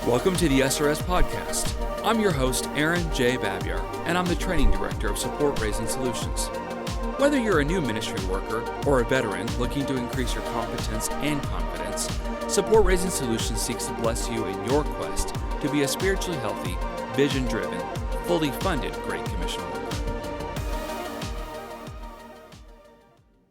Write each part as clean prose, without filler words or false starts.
Welcome to the SRS Podcast. I'm your host, Aaron J. Babyar, and I'm the Training Director of Support Raising Solutions. Whether you're a new ministry worker or a veteran looking to increase your competence and confidence, Support Raising Solutions seeks to bless you in your quest to be a spiritually healthy, vision-driven, fully funded Great Commission worker.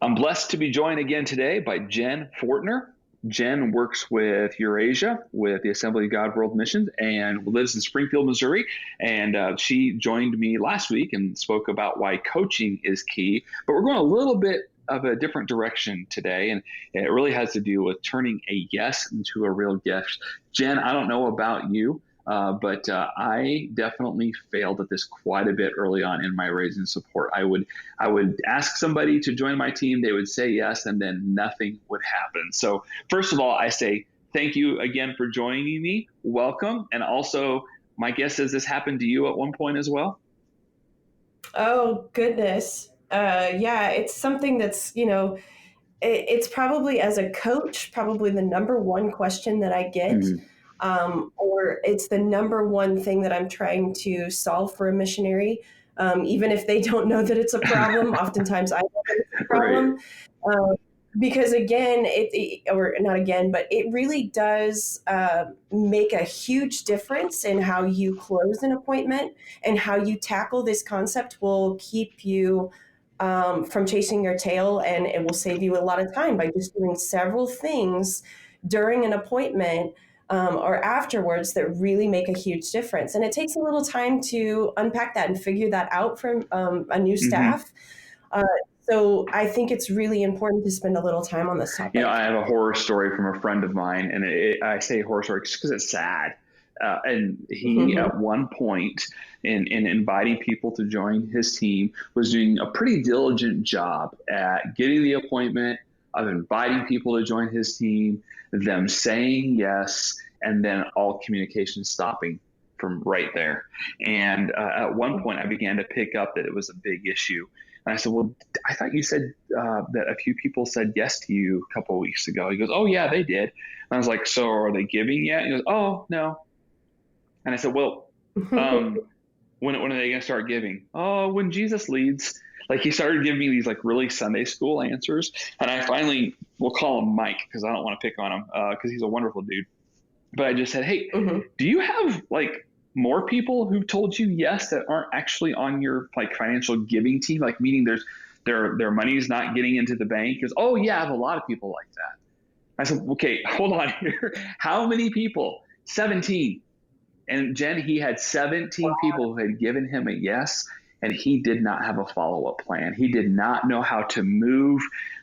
I'm blessed to be joined again today by Jenn Fortner. Jenn works with Eurasia, with the Assemblies of God World Missions, and lives in Springfield, Missouri. And she joined me last week and spoke about why coaching is key. But we're going a little bit of a different direction today, and it really has to do with turning a yes into a real gift. Jenn, I don't know about you, but I definitely failed at this quite a bit early on in my raising support. I would ask somebody to join my team, they would say yes, and then nothing would happen. So first of all, I say thank you again for joining me. Welcome. And also, my guess is this happened to you at one point as well? Oh, goodness. Yeah, it's something that's, it's probably, as a coach, probably the number one question that I get. Or it's the number one thing that I'm trying to solve for a missionary. Even if they don't know that it's a problem, oftentimes I know that it's a problem. Right. Because again, it really does make a huge difference in how you close an appointment, and how you tackle this concept will keep you from chasing your tail, and it will save you a lot of time by just doing several things during an appointment or afterwards that really make a huge difference. And it takes a little time to unpack that and figure that out for a new staff. So I think it's really important to spend a little time on this topic. I have a horror story from a friend of mine, and I say horror story just because it's sad. And he, at one point, in inviting people to join his team, was doing a pretty diligent job at getting the appointment, of inviting people to join his team, them saying yes, and then all communication stopping from right there. And at one point, I began to pick up that it was a big issue. And I said, well, I thought you said that a few people said yes to you a couple of weeks ago. He goes, oh, yeah, they did. And I was like, so are they giving yet? He goes, oh, no. And I said, well, when are they going to start giving? Oh, when Jesus leads. Like, he started giving me these like really Sunday school answers. And I finally, we'll call him Mike because I don't want to pick on him because he's a wonderful dude. But I just said, hey, do you have like more people who told you yes that aren't actually on your like financial giving team? Like, meaning their money's not getting into the bank? He goes, oh yeah, I have a lot of people like that. I said, okay, hold on here. How many people? 17. And Jenn, he had 17 people who had given him a yes, and he did not have a follow-up plan. He did not know how to move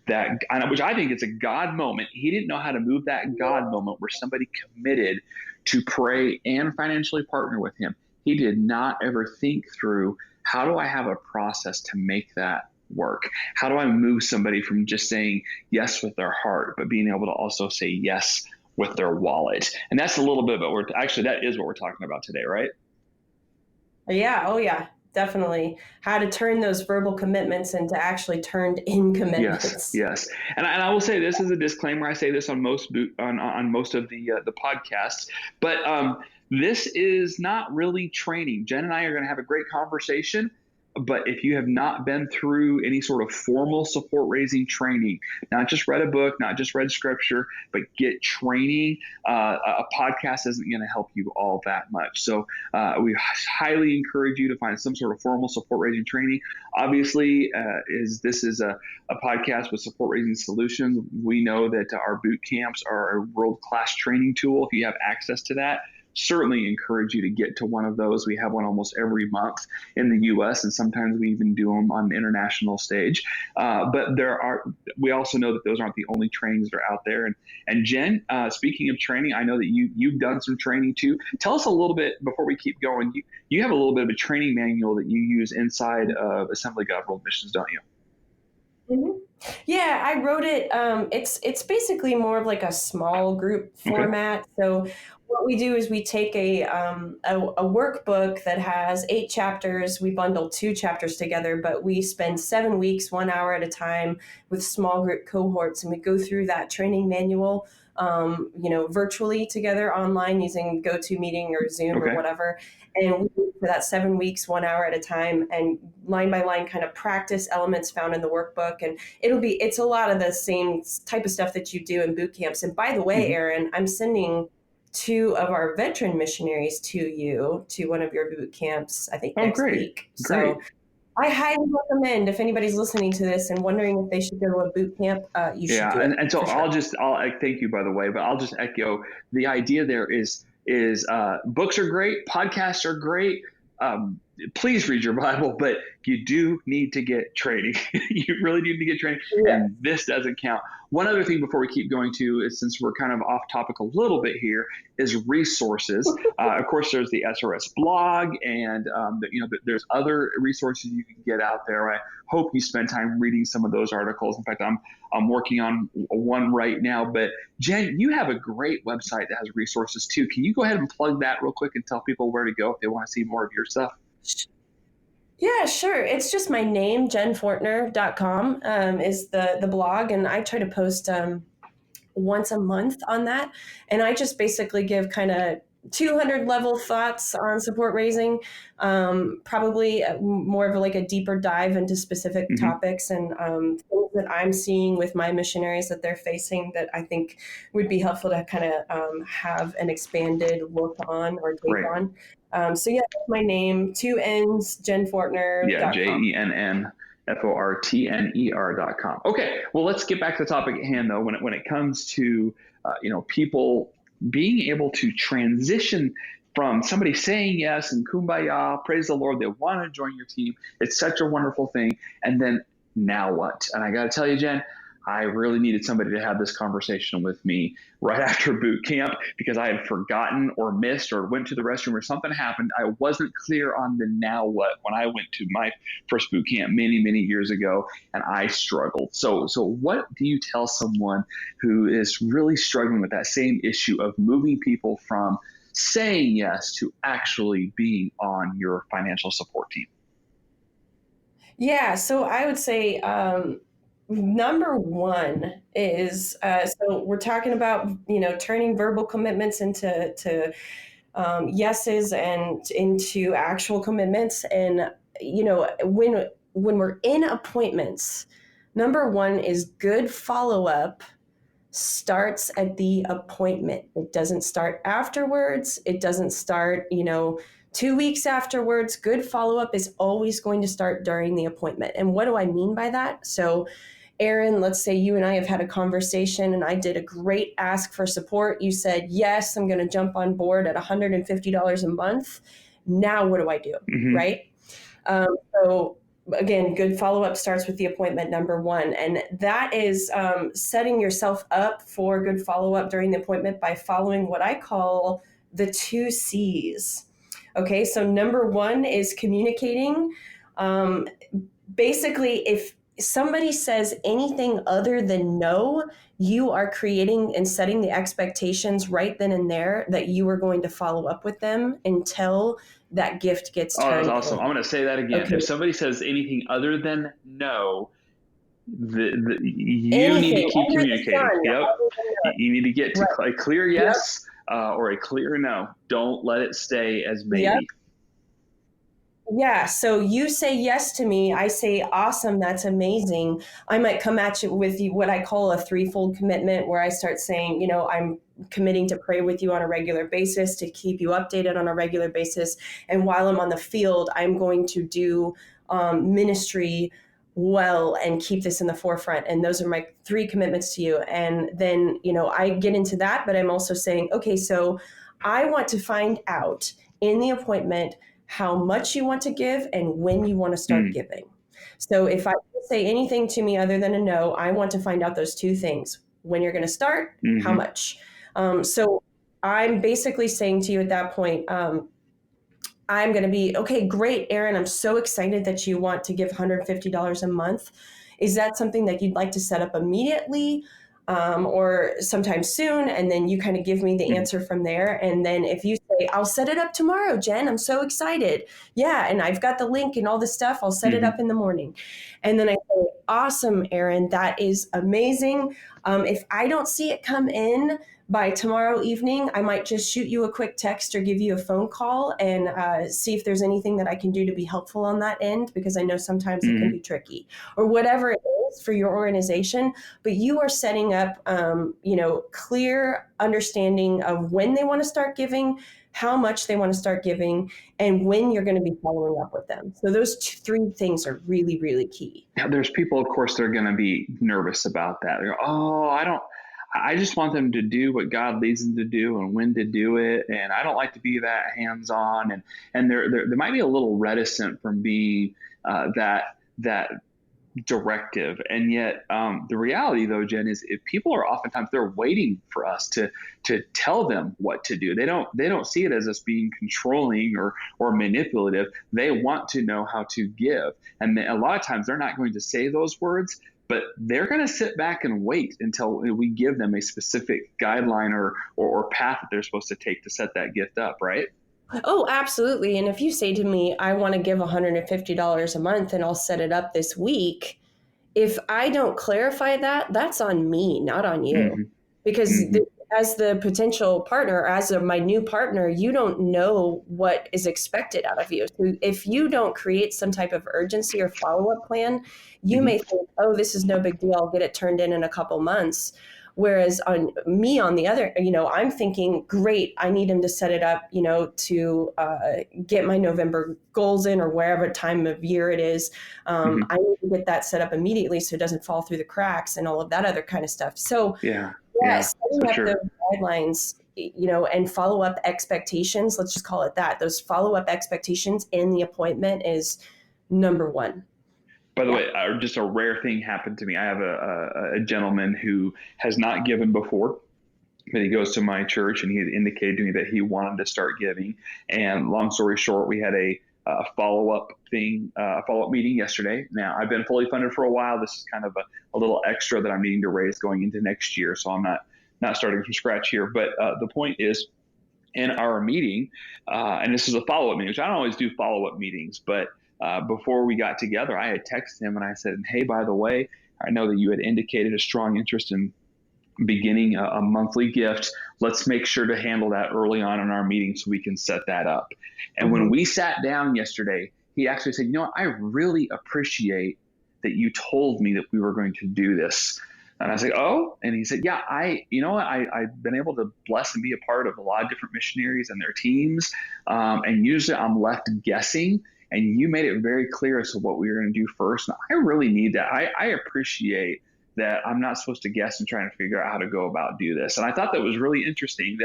that, which I think is a God moment. He didn't know how to move that God moment where somebody committed to pray and financially partner with him. He did not ever think through, how do I have a process to make that work? How do I move somebody from just saying yes with their heart, but being able to also say yes with their wallet? And that's a little bit, but that is what we're talking about today, right? Yeah. Oh, yeah. Definitely. How to turn those verbal commitments into actually turned in commitments. Yes. And I will say this as a disclaimer. I say this on most of the podcasts, but this is not really training. Jenn and I are going to have a great conversation. But if you have not been through any sort of formal support raising training, not just read a book, not just read scripture, but get training, a podcast isn't going to help you all that much. So we highly encourage you to find some sort of formal support raising training. Obviously, this is a podcast with Support Raising Solutions. We know that our boot camps are a world-class training tool. If you have access to that, certainly encourage you to get to one of those. We have one almost every month in the U.S., and sometimes we even do them on the international stage. But we also know that those aren't the only trainings that are out there. And Jenn, speaking of training, I know that you've done some training too. Tell us a little bit before we keep going. You have a little bit of a training manual that you use inside of Assembly God World Missions, don't you? Yeah, I wrote it. It's basically more of like a small group Okay. format. So what we do is we take a workbook that has 8 chapters. We bundle 2 chapters together, but we spend 7 weeks, 1 hour at a time with small group cohorts, and we go through that training manual. Virtually together online using GoToMeeting or Zoom or Okay. whatever. And we do for that 7 weeks, 1 hour at a time, and line by line kind of practice elements found in the workbook. And it's a lot of the same type of stuff that you do in boot camps. And by the way, Hmm. Aaron, I'm sending 2 of our veteran missionaries to one of your boot camps, I think Oh, next great. week. Great. So I highly recommend, if anybody's listening to this and wondering if they should go to a boot camp, you should Yeah, do it and so for sure. I thank you, by the way, but I'll just echo the idea there is books are great, podcasts are great. Um, Please read your Bible, but you do need to get training. You really need to get training, Yeah. and this doesn't count. One other thing before we keep going to is, since we're kind of off topic a little bit here, is resources. Of course, there's the SRS blog, and there's other resources you can get out there. I hope you spend time reading some of those articles. In fact, I'm working on one right now. But Jenn, you have a great website that has resources too. Can you go ahead and plug that real quick and tell people where to go if they want to see more of your stuff? Yeah, sure. It's just my name, JennFortner.com, is the blog. And I try to post once a month on that. And I just basically give kind of 200 level thoughts on support raising, probably more of like a deeper dive into specific Hmm. topics and things that I'm seeing with my missionaries that they're facing that I think would be helpful to kind of have an expanded look on or take Great. on. So yeah, that's my name, 2 N's, Yeah, JennFortner.com. JENNFORTNER.com. Okay, well, let's get back to the topic at hand, though. When it comes to people being able to transition from somebody saying yes and kumbaya, praise the Lord, they want to join your team. It's such a wonderful thing. And then now what? And I got to tell you, Jenn, I really needed somebody to have this conversation with me right after boot camp, because I had forgotten or missed or went to the restroom or something happened. I wasn't clear on the now what when I went to my first boot camp many years ago, and I struggled. So what do you tell someone who is really struggling with that same issue of moving people from saying yes to actually being on your financial support team? Yeah, so I would say number one is so we're talking about turning verbal commitments into yeses and into actual commitments, and when we're in appointments, number one is good follow up starts at the appointment. It doesn't start afterwards. It doesn't start, 2 weeks afterwards. Good follow up is always going to start during the appointment. And what do I mean by that? So, Aaron, let's say you and I have had a conversation and I did a great ask for support. You said, yes, I'm going to jump on board at $150 a month. Now, what do I do? Mm-hmm. Right? So again, good follow up starts with the appointment number one, and that is setting yourself up for good follow up during the appointment by following what I call the 2 C's. Okay, so number one is communicating. Um, Basically, if somebody says anything other than no, you are creating and setting the expectations right then and there that you are going to follow up with them until that gift gets Oh, that's turned awesome. I'm in. going to say that again. Okay, If somebody says anything other than no, you need to anything keep under the communicating. sun, Yep. other than that. You need to get to Right. a clear Yep. yes or a clear no. Don't let it stay as Yep. maybe. Yeah, so you say yes to me, I say awesome, that's amazing. I might come at you with what I call a threefold commitment, where I start saying, I'm committing to pray with you on a regular basis, to keep you updated on a regular basis, and while I'm on the field, I'm going to do ministry well and keep this in the forefront. And those are my 3 commitments to you. And then, I get into that, but I'm also saying, okay, so I want to find out in the appointment how much you want to give and when you want to start Hmm. giving. So if I say anything to me other than a no, I want to find out those 2 things: when you're going to start, how Mm-hmm. much. So I'm basically saying to you at that point, I'm going to be, okay, great, Aaron. I'm so excited that you want to give $150 a month. Is that something that you'd like to set up immediately? Or sometime soon, and then you kind of give me the answer from there. And then if you say, I'll set it up tomorrow, Jen, I'm so excited. Yeah, and I've got the link and all this stuff. I'll set it up in the morning. And then I say, awesome, Aaron, that is amazing. If I don't see it come in by tomorrow evening, I might just shoot you a quick text or give you a phone call and see if there's anything that I can do to be helpful on that end, because I know sometimes it can be tricky, or whatever it is for your organization. But you are setting up, clear understanding of when they want to start giving, how much they want to start giving, and when you're going to be following up with them. So those three things are really, really key. Now, there's people, of course, they're going to be nervous about that. They go, I just want them to do what God leads them to do and when to do it. And I don't like to be that hands-on. And they're might be a little reticent from being that directive. And yet the reality, though, Jen, is if people are oftentimes, they're waiting for us to tell them what to do. They don't see it as us being controlling or manipulative. They want to know how to give. And a lot of times they're not going to say those words, but they're going to sit back and wait until we give them a specific guideline or path that they're supposed to take to set that gift up, right? Oh, absolutely. And if you say to me, I want to give $150 a month and I'll set it up this week, if I don't clarify that, that's on me, not on you. Because as the potential partner, or as my new partner, you don't know what is expected out of you. So if you don't create some type of urgency or follow-up plan, you may think, oh, this is no big deal, I'll get it turned in a couple months. Whereas on me, on the other, I'm thinking, great, I need him to set it up, to get my November goals in, or wherever time of year it is. I need to get that set up immediately so it doesn't fall through the cracks and all of that other kind of stuff. So setting up those guidelines, and follow-up expectations, let's just call it that. Those follow-up expectations in the appointment is number one. By the way, just a rare thing happened to me. I have a gentleman who has not given before, but he goes to my church, and he had indicated to me that he wanted to start giving. And long story short, we had a follow-up meeting yesterday. Now, I've been fully funded for a while. This is kind of a little extra that I'm needing to raise going into next year. So I'm not starting from scratch here. But the point is, in our meeting, and this is a follow-up meeting, which I don't always do follow-up meetings, but before we got together, I had texted him and I said, hey, by the way, I know that you had indicated a strong interest in beginning a monthly gift. Let's make sure to handle that early on in our meeting so we can set that up. And when we sat down yesterday, he actually said, I really appreciate that you told me that we were going to do this. And I said, oh, and he said, yeah, I've been able to bless and be a part of a lot of different missionaries and their teams. And usually I'm left guessing. And you made it very clear as to what we were going to do first. And I really need that. I appreciate that I'm not supposed to guess and trying to figure out how to go about do this. And I thought that was really interesting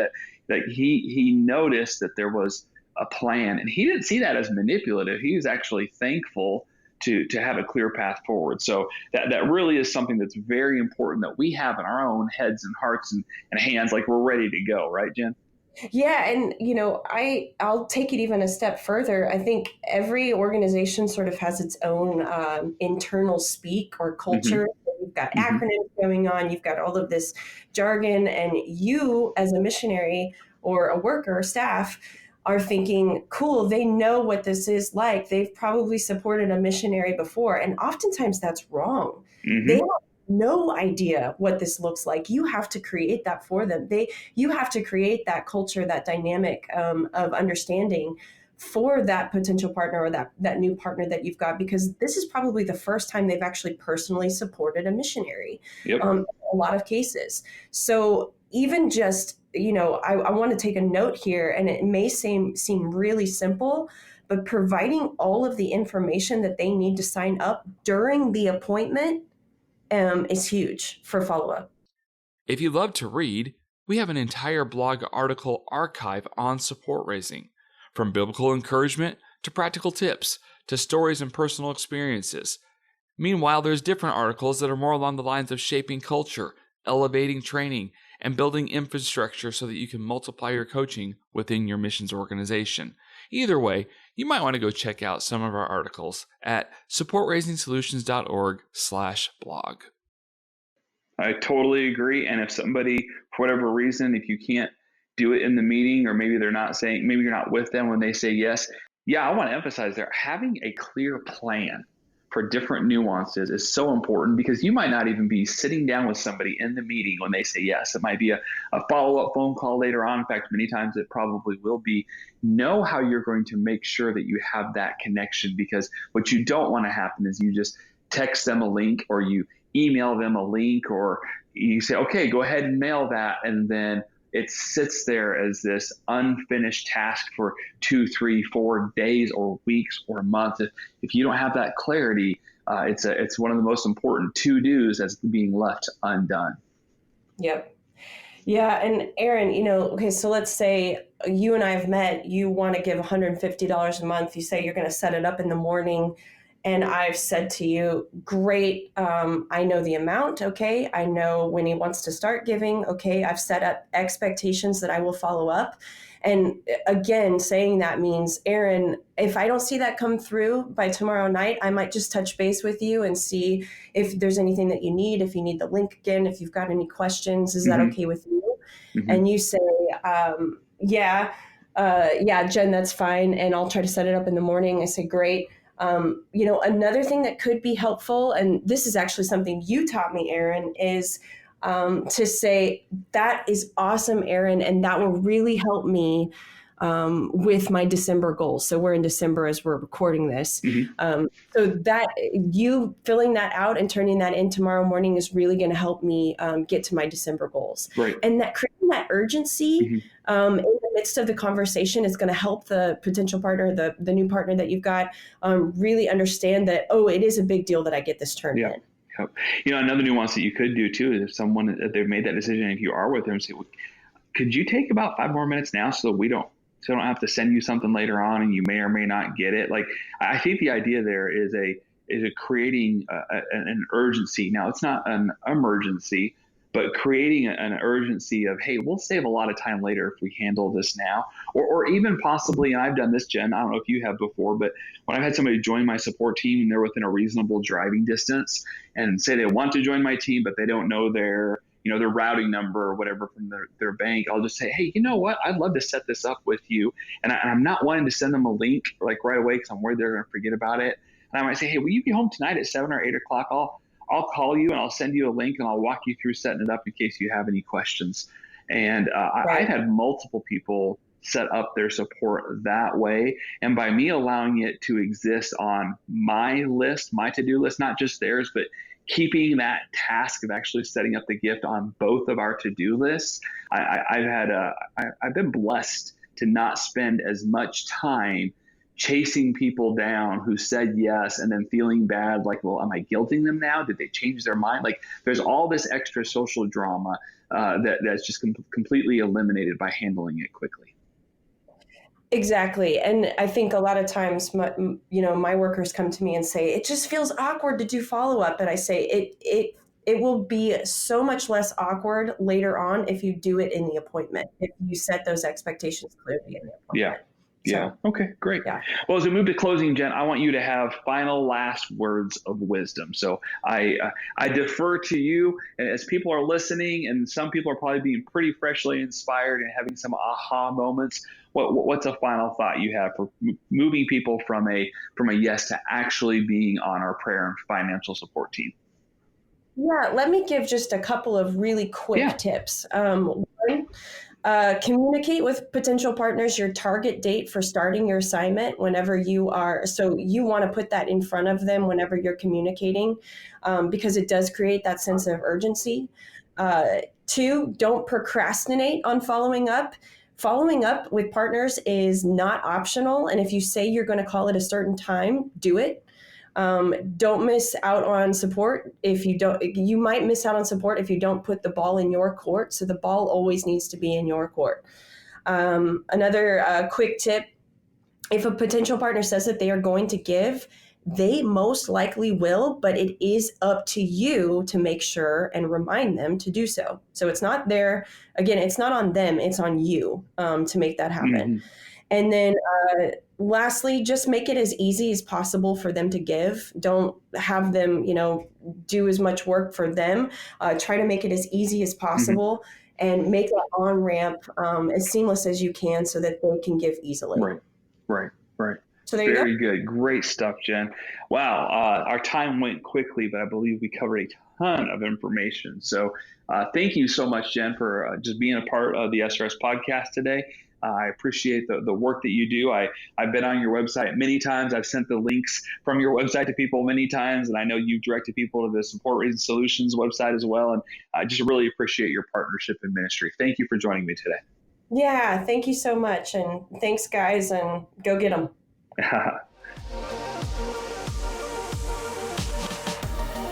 that he noticed that there was a plan, and he didn't see that as manipulative. He was actually thankful to have a clear path forward. So that really is something that's very important that we have in our own heads and hearts and hands, like we're ready to go, right, Jen? Yeah. And, I'll take it even a step further. I think every organization sort of has its own internal speak or culture. You've got acronyms going on. You've got all of this jargon. And you, as a missionary or a worker, staff, are thinking, cool, they know what this is like. They've probably supported a missionary before. And oftentimes that's wrong. They have no idea what this looks like. You have to create that for them. You have to create that culture, that dynamic of understanding for that potential partner or that new partner that you've got, because this is probably the first time they've actually personally supported a missionary in a lot of cases. So even just, I want to take a note here, and it may seem really simple, but providing all of the information that they need to sign up during the appointment is huge for follow-up. If you love to read, we have an entire blog article archive on support raising, from biblical encouragement to practical tips to stories and personal experiences. Meanwhile, there's different articles that are more along the lines of shaping culture, elevating training, and building infrastructure so that you can multiply your coaching within your missions organization. Either way, you might want to go check out some of our articles at supportraisengsolutions.org/blog. I totally agree. And if somebody, for whatever reason, if you can't do it in the meeting, or maybe they're not saying, maybe you're not with them when they say yes. Yeah, I want to emphasize there, having a clear plan for different nuances is so important, because you might not even be sitting down with somebody in the meeting when they say yes. It might be a follow-up phone call later on. In fact, many times it probably will be. Know how you're going to make sure that you have that connection, because what you don't want to happen is you just text them a link, or you email them a link, or you say, okay, go ahead and mail that, and then it sits there as this unfinished task for 2, 3, 4 days or weeks or months. If you don't have that clarity, it's one of the most important to-dos that's being left undone. Yep. Yeah. And Aaron, okay, so let's say you and I have met, you want to give $150 a month. You say you're going to set it up in the morning. And I've said to you, great, I know the amount, okay? I know when he wants to start giving, okay? I've set up expectations that I will follow up. And again, saying that means, Aaron, if I don't see that come through by tomorrow night, I might just touch base with you and see if there's anything that you need, if you need the link again, if you've got any questions, is that okay with you? And you say, yeah, Jen, that's fine. And I'll try to set it up in the morning. I say, great. Another thing that could be helpful, and this is actually something you taught me, Aaron, is to say, that is awesome, Aaron, and that will really help me with my December goals. So we're in December as we're recording this. So that you filling that out and turning that in tomorrow morning is really going to help me get to my December goals. Right. And that creating that urgency in the midst of the conversation is going to help the potential partner, the new partner that you've got, really understand that, it is a big deal that I get this turned in. Yep. Another nuance that you could do too is, if someone, if they've made that decision, if you are with them, say, well, could you take about 5 more minutes now so I don't have to send you something later on and you may or may not get it. Like, I think the idea there is creating an urgency. Now, it's not an emergency, but creating an urgency of, hey, we'll save a lot of time later if we handle this now. Or even possibly, and I've done this, Jen, I don't know if you have before, but when I've had somebody join my support team and they're within a reasonable driving distance, and say they want to join my team, but they don't know their routing number or whatever from their bank, I'll just say, hey, you know what? I'd love to set this up with you. And I'm not wanting to send them a link like right away, because I'm worried they're going to forget about it. And I might say, hey, will you be home tonight at 7 or 8 o'clock? I'll call you and I'll send you a link and I'll walk you through setting it up in case you have any questions. And I've had multiple people set up their support that way. And by me allowing it to exist on my list, my to-do list, not just theirs, but keeping that task of actually setting up the gift on both of our to-do lists, I've been blessed to not spend as much time chasing people down who said yes and then feeling bad, like, well, am I guilting them now? Did they change their mind? Like, there's all this extra social drama that's just completely eliminated by handling it quickly. Exactly. And I think a lot of times, my workers come to me and say, it just feels awkward to do follow-up. And I say, it will be so much less awkward later on if you do it in the appointment, if you set those expectations clearly in the appointment. Yeah. Okay, great. Yeah. Well, as we move to closing, Jen, I want you to have final last words of wisdom. So I defer to you, and as people are listening, and some people are probably being pretty freshly inspired and having some aha moments. What's a final thought you have for moving people from a yes to actually being on our prayer and financial support team? Yeah, let me give just a couple of really quick tips. One, communicate with potential partners your target date for starting your assignment whenever you are. So you want to put that in front of them whenever you're communicating, because it does create that sense of urgency. 2, don't procrastinate on following up. Following up with partners is not optional. And if you say you're going to call at a certain time, do it. Don't miss out on support. You might miss out on support if you don't put the ball in your court. So the ball always needs to be in your court. Another quick tip, if a potential partner says that they are going to give, they most likely will, but it is up to you to make sure and remind them to do so. So it's not it's not on them, it's on you to make that happen. And then lastly, just make it as easy as possible for them to give. Don't have them, do as much work for them. Try to make it as easy as possible and make that on-ramp as seamless as you can so that they can give easily. Right. So there you go. Very good. Great stuff, Jenn. Wow. Our time went quickly, but I believe we covered a ton of information. So thank you so much, Jenn, for just being a part of the SRS podcast today. I appreciate the work that you do. I've been on your website many times. I've sent the links from your website to people many times, and I know you've directed people to the Support Raising Solutions website as well. And I just really appreciate your partnership in ministry. Thank you for joining me today. Yeah, thank you so much. And thanks, guys, and go get them.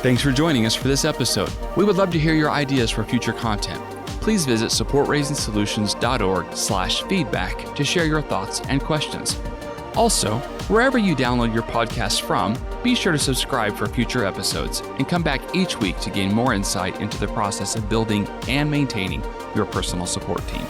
Thanks for joining us for this episode. We would love to hear your ideas for future content. Please visit supportraisingsolutions.org/feedback to share your thoughts and questions. Also, wherever you download your podcast from, be sure to subscribe for future episodes and come back each week to gain more insight into the process of building and maintaining your personal support team.